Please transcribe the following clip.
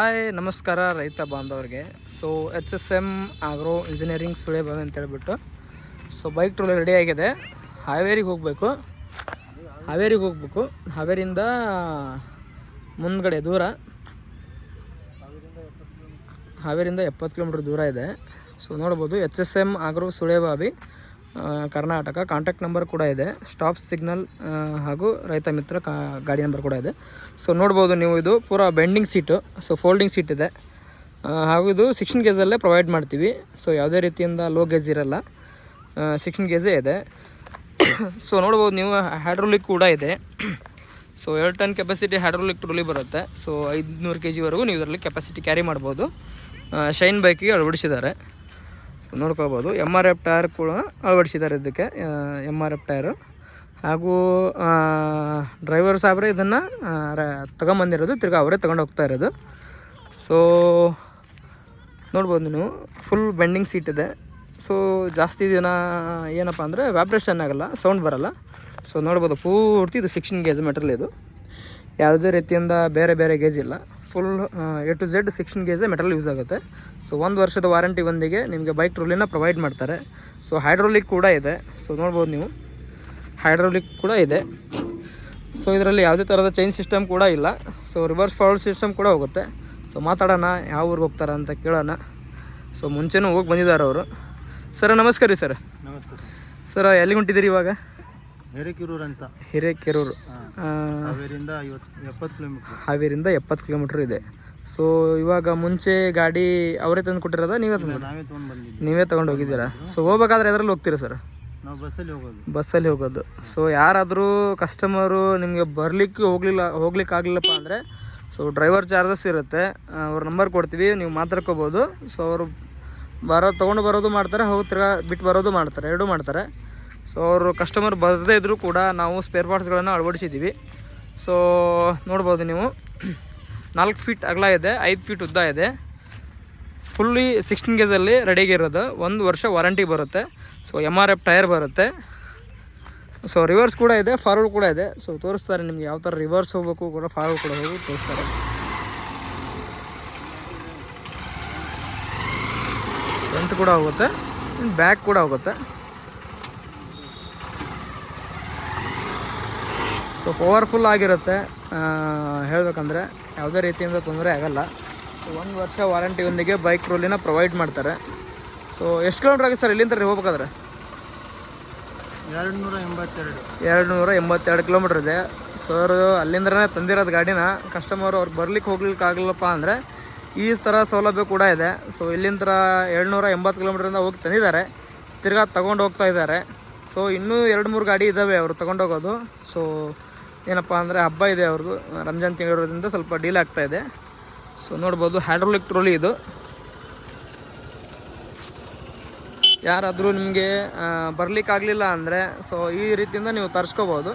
Hi ನಮಸ್ಕಾರ ರೈತ ಬಾಂಧವರಿಗೆ. So HSM agro engineering Sulebavi ಅಂತ ಹೇಳ್ಬಿಟ್ಟು ಬೈಕ್ ಟ್ರೋಲಿ ರೆಡಿ ಆಗಿದೆ. ಹಾವೇರಿಗೆ ಹೋಗಬೇಕು. ಹಾವೇರಿಯಿಂದ ಮುಂದ್ಗಡೆ ದೂರ, ಹಾವೇರಿಯಿಂದ 70 ಕಿಲೋಮೀಟ್ರ್ ದೂರ ಇದೆ. ಸೊ ನೋಡ್ಬೋದು HSM agro Sulebavi Karnataka. Contact number ಕೂಡ ಇದೆ, ಸ್ಟಾಪ್ ಸಿಗ್ನಲ್ ಹಾಗೂ ರೈತ ಮಿತ್ರ ಗಾಡಿ ನಂಬರ್ ಕೂಡ ಇದೆ. ಸೊ ನೋಡ್ಬೋದು ನೀವು, ಇದು ಪೂರಾ bending seat, so folding seat ಇದೆ. ಹಾಗೂ ಇದು 16 ಗೇಜಲ್ಲೇ ಪ್ರೊವೈಡ್ ಮಾಡ್ತೀವಿ. ಸೊ ಯಾವುದೇ ರೀತಿಯಿಂದ ಲೋ ಗೇಜ್ ಇರಲ್ಲ, 16 ಗೇಜೇ ಇದೆ. ಸೊ ನೋಡ್ಬೋದು ನೀವು, ಹೈಡ್ರೋಲಿಕ್ ಕೂಡ ಇದೆ. So 2 ton capacity hydraulic trolley ಬರುತ್ತೆ. ಸೊ 500 kg ನೀವು ಇದರಲ್ಲಿ ಕೆಪಾಸಿಟಿ ಕ್ಯಾರಿ ಮಾಡ್ಬೋದು. ಶೈನ್ ಬೈಕಿಗೆ ಅಳವಡಿಸಿದ್ದಾರೆ. ಸೊ ನೋಡ್ಕೊಳ್ಬೋದು. MRF ಟೈರ್ ಕೂಡ ಅಳವಡಿಸಿದ್ದಾರೆ ಇದಕ್ಕೆ, MRF ಟೈರು. ಹಾಗೂ ಡ್ರೈವರ್ ಸಾಹೇಬ್ರೆ ಇದನ್ನು ತೊಗೊಂಬಂದಿರೋದು, ತಿರ್ಗಿ ಅವರೇ ತೊಗೊಂಡು ಹೋಗ್ತಾ ಇರೋದು. ಸೊ ನೋಡ್ಬೋದು ನೀವು, ಫುಲ್ ಬೆಂಡಿಂಗ್ ಸೀಟ್ ಇದೆ. ಸೊ ಜಾಸ್ತಿ ದಿನ ಏನಪ್ಪ ಅಂದರೆ ವ್ಯಾಬ್ರೇಷನ್ ಆಗೋಲ್ಲ, ಸೌಂಡ್ ಬರೋಲ್ಲ. ಸೊ ನೋಡ್ಬೋದು ಪೂರ್ತಿ ಇದು 16 ಗೇಜ್ ಮೆಟಲ್. ಇದು ಯಾವುದೇ ರೀತಿಯಿಂದ ಬೇರೆ ಗೇಜ್ ಇಲ್ಲ. ಫುಲ್ A to Z 16 ಗೇಜೇ ಮೆಟಲ್ ಯೂಸ್ ಆಗುತ್ತೆ. ಸೊ 1 ವರ್ಷದ ವಾರಂಟಿ ಒಂದಿಗೆ ನಿಮಗೆ ಬೈಕ್ ಟ್ರೋಲಿನ ಪ್ರೊವೈಡ್ ಮಾಡ್ತಾರೆ. ಸೊ ಹೈಡ್ರೋಲಿಕ್ ಕೂಡ ಇದೆ. ಸೊ ನೋಡ್ಬೋದು ನೀವು, ಹೈಡ್ರೋಲಿಕ್ ಕೂಡ ಇದೆ. ಸೊ ಇದರಲ್ಲಿ ಯಾವುದೇ ಥರದ ಚೈನ್ ಸಿಸ್ಟಮ್ ಕೂಡ ಇಲ್ಲ. ಸೊ ರಿವರ್ಸ್ ಫಾರ್ವರ್ಡ್ ಸಿಸ್ಟಮ್ ಕೂಡ ಹೋಗುತ್ತೆ. ಸೊ ಮಾತಾಡೋಣ, ಯಾವ ಊರಿಗೆ ಹೋಗ್ತಾರೆ ಅಂತ ಕೇಳೋಣ. ಸೊ ಮುಂಚೆನೂ ಹೋಗಿ ಬಂದಿದ್ದಾರೆ ಅವರು. ಸರ್ ನಮಸ್ಕಾರ ರೀ. ಸರ್ ನಮಸ್ಕಾರ ಸರ್, ಎಲ್ಲಿಗೆ ಹೊಂಟಿದ್ದೀರಿ ಇವಾಗ? ಹಿರೇಕೆರೂರು ಅಂತ. ಹಿರೇಕೆರೂರು, ಹಾವೇರಿಯಿಂದ 70 ಕಿಲೋಮೀಟ್ರ್. ಹಾವೇರಿಯಿಂದ 70 ಕಿಲೋಮೀಟ್ರ್ ಇದೆ. ಸೊ ಇವಾಗ ಮುಂಚೆ ಗಾಡಿ ಅವರೇ ತಂದು ಕೊಟ್ಟಿರೋದ, ನೀವೇ ನೀವೇ ತೊಗೊಂಡು ಹೋಗಿದ್ದೀರಾ? ಸೊ ಹೋಗ್ಬೇಕಾದ್ರೆ ಎದ್ರಲ್ಲಿ ಹೋಗ್ತೀರಾ ಸರ್? ನಾವು ಬಸ್ಸಲ್ಲಿ ಹೋಗೋದು. ಸೊ ಯಾರಾದರೂ ಕಸ್ಟಮರು ನಿಮಗೆ ಹೋಗ್ಲಿಕ್ಕೆ ಆಗಲಿಲ್ಲಪ್ಪ ಅಂದರೆ, ಸೊ ಡ್ರೈವರ್ ಚಾರ್ಜಸ್ ಇರುತ್ತೆ. ಅವ್ರ ನಂಬರ್ ಕೊಡ್ತೀವಿ, ನೀವು ಮಾತಾಡ್ಕೋಬೋದು. ಸೊ ಅವರು ತೊಗೊಂಡು ಬರೋದು ಮಾಡ್ತಾರೆ, ಹೋಗಿ ತಿರ್ಗಾ ಬಿಟ್ಟು ಬರೋದು ಮಾಡ್ತಾರೆ, ಎರಡೂ ಮಾಡ್ತಾರೆ. ಸೊ ಅವರು ಕಸ್ಟಮರ್ ಬರದೇ ಇದ್ದರೂ ಕೂಡ ನಾವು ಸ್ಪೇರ್ ಪಾರ್ಟ್ಸ್ಗಳನ್ನು ಅಳವಡಿಸಿದ್ದೀವಿ. ಸೊ ನೋಡ್ಬೋದು ನೀವು, 4 ಫೀಟ್ ಅಗಲ ಇದೆ, 5 ಫೀಟ್ ಉದ್ದ ಇದೆ. ಫುಲ್ಲಿ 16 ಗೇಜಲ್ಲಿ ರೆಡಿಗಿರೋದು. 1 ವರ್ಷ ವಾರಂಟಿ ಬರುತ್ತೆ. ಸೊ MRF ಟೈರ್ ಬರುತ್ತೆ. ಸೊ ರಿವರ್ಸ್ ಕೂಡ ಇದೆ, ಫಾರ್ವರ್ಡ್ ಕೂಡ ಇದೆ. ಸೊ ತೋರಿಸ್ತಾರೆ ನಿಮ್ಗೆ ಯಾವ ಥರ ರಿವರ್ಸ್ ಹೋಗಬೇಕು ಕೂಡ, ಫಾರ್ವರ್ಡ್ ಕೂಡ ಹೋಗಿ ತೋರಿಸ್ತಾರೆ. ಫ್ರಂಟ್ ಕೂಡ ಹೋಗುತ್ತೆ, ಬ್ಯಾಕ್ ಕೂಡ ಹೋಗುತ್ತೆ. ಸೊ ಪವರ್ಫುಲ್ ಆಗಿರುತ್ತೆ. ಹೇಳಬೇಕಂದ್ರೆ ಯಾವುದೇ ರೀತಿಯಿಂದ ತೊಂದರೆ ಆಗಲ್ಲ. ಸೊ 1 ವರ್ಷ ವಾರಂಟಿಯೊಂದಿಗೆ ಬೈಕ್ ಟ್ರೋಲಿನ ಪ್ರೊವೈಡ್ ಮಾಡ್ತಾರೆ. ಸೊ ಎಷ್ಟು ಕಿಲೋಮೀಟ್ರ್ ಆಗಿದೆ ಸರ್ ಇಲ್ಲಿಂದ ಹೋಗ್ಬೇಕಾದ್ರೆ? 282 ಕಿಲೋಮೀಟ್ರ್ ಇದೆ. ಸರ್ ಅಲ್ಲಿಂದನೇ ತಂದಿರೋದು ಗಾಡಿನ. ಕಸ್ಟಮರ್ ಅವ್ರಿಗೆ ಹೋಗ್ಲಿಕ್ಕೆ ಆಗಲಿಲ್ಲಪ್ಪ ಅಂದರೆ ಈ ಥರ ಸೌಲಭ್ಯ ಕೂಡ ಇದೆ. ಸೊ ಇಲ್ಲಿಂದ 280 ಕಿಲೋಮೀಟ್ರಿಂದ ಹೋಗಿ ತಂದಿದ್ದಾರೆ, ತಿರ್ಗಾ ತೊಗೊಂಡು ಹೋಗ್ತಾ ಇದ್ದಾರೆ. ಸೊ ಇನ್ನೂ 2-3 ಗಾಡಿ ಇದ್ದಾವೆ ಅವರು ತೊಗೊಂಡೋಗೋದು. ಸೊ ಏನಪ್ಪ ಅಂದರೆ ಹಬ್ಬ ಇದೆ ಅವ್ರದ್ದು, ರಂಜಾನ್ ತಿಂಗಳಿರೋದ್ರಿಂದ ಸ್ವಲ್ಪ ಡೀಲ್ ಆಗ್ತಾ ಇದೆ. ಸೊ ನೋಡ್ಬೋದು, ಹೈಡ್ರೋಲಿಕ್ ಟ್ರೋಲಿ ಇದು. ಯಾರಾದರೂ ನಿಮಗೆ ಬರಲಿಕ್ಕಾಗಲಿಲ್ಲ ಅಂದರೆ ಸೊ ಈ ರೀತಿಯಿಂದ ನೀವು ತರಿಸ್ಕೋಬೋದು.